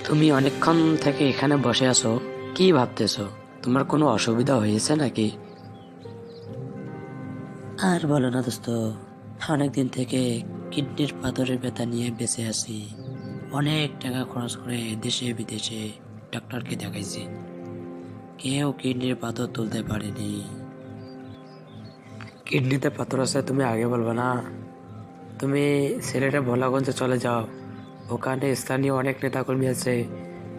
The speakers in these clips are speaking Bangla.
তুমি অনেকক্ষণ থেকে এখানে বসে আছো, কি ভাবতেছো? তোমার কোনো অসুবিধা হয়েছে নাকি? আর বলো না দোস্ত, অনেকদিন থেকে কিডনির পাথরের ব্যথা নিয়ে বেঁচে আছি। অনেক টাকা খরচ করে দেশে বিদেশে ডাক্তারকে দেখাইছি, কেউ কিডনির পাথর তুলতে পারেনি। কিডনিতে পাথর আছে তুমি আগে বলবে না? তুমি সিলেটে ভোলাগঞ্জে চলে যাও, ওখানে স্থানীয় অনেক নেতাকর্মী আছে,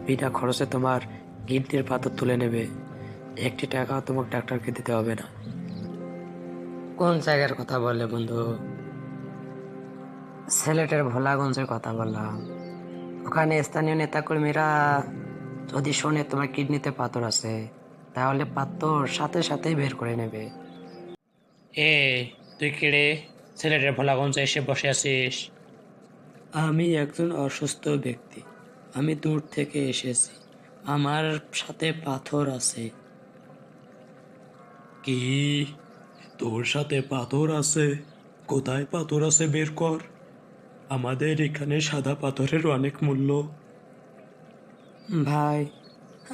বিনা খরচে তোমার কিডনির পাথর তুলে নেবে। একটি টাকাও তোমাকে ডাক্তারকে দিতে হবে না। কোন জায়গার কথা বললে বন্ধু? সিলেটের ভোলাগঞ্জের কথা বললাম। ওখানে স্থানীয় নেতাকর্মীরা যদি শোনে তোমার কিডনিতে পাথর আছে, তাহলে পাথর সাথে সাথেই বের করে নেবে। এ, তুই কেড়ে সিলেটের ভোলাগঞ্জে এসে বসে আছিস? আমি একজন অসুস্থ ব্যক্তি, আমি দূর থেকে এসেছি, আমার সাথে পাথর আছে। কি? তোর সাথে পাথর আছে? কোথায় পাথর আছে বের কর। আমাদের এখানে সাদা পাথরের অনেক মূল্য। ভাই,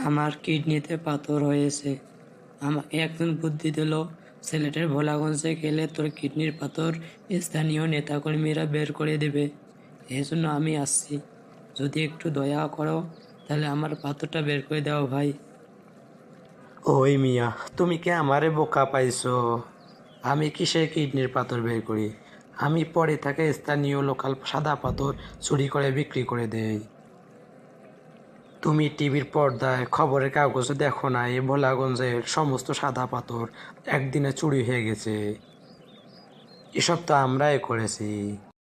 আমার কিডনিতে পাথর হয়েছে, আমাকে একজন বুদ্ধি দিল, সিলেটের ভোলাগঞ্জে গেলে তোর কিডনির পাথর স্থানীয় নেতাকর্মীরা বের করে দেবে। এই জন্য আমি আসছি, যদি একটু দয়া করো তাহলে আমার পাথরটা বের করে দাও ভাই। ওই মিয়া, তুমি কি আমারে বোকা পাইছো? আমি কিসের কিডনির পাথর বের করি? আমি পরে থাকে স্থানীয় লোকাল সাদা পাথর চুরি করে বিক্রি করে দেই। তুমি টিভির পর্দায় খবরের কাগজে দেখো না, এই ভোলাগঞ্জের সমস্ত সাদা পাথর একদিনে চুরি হয়ে গেছে? এসব তো আমরাই করেছি।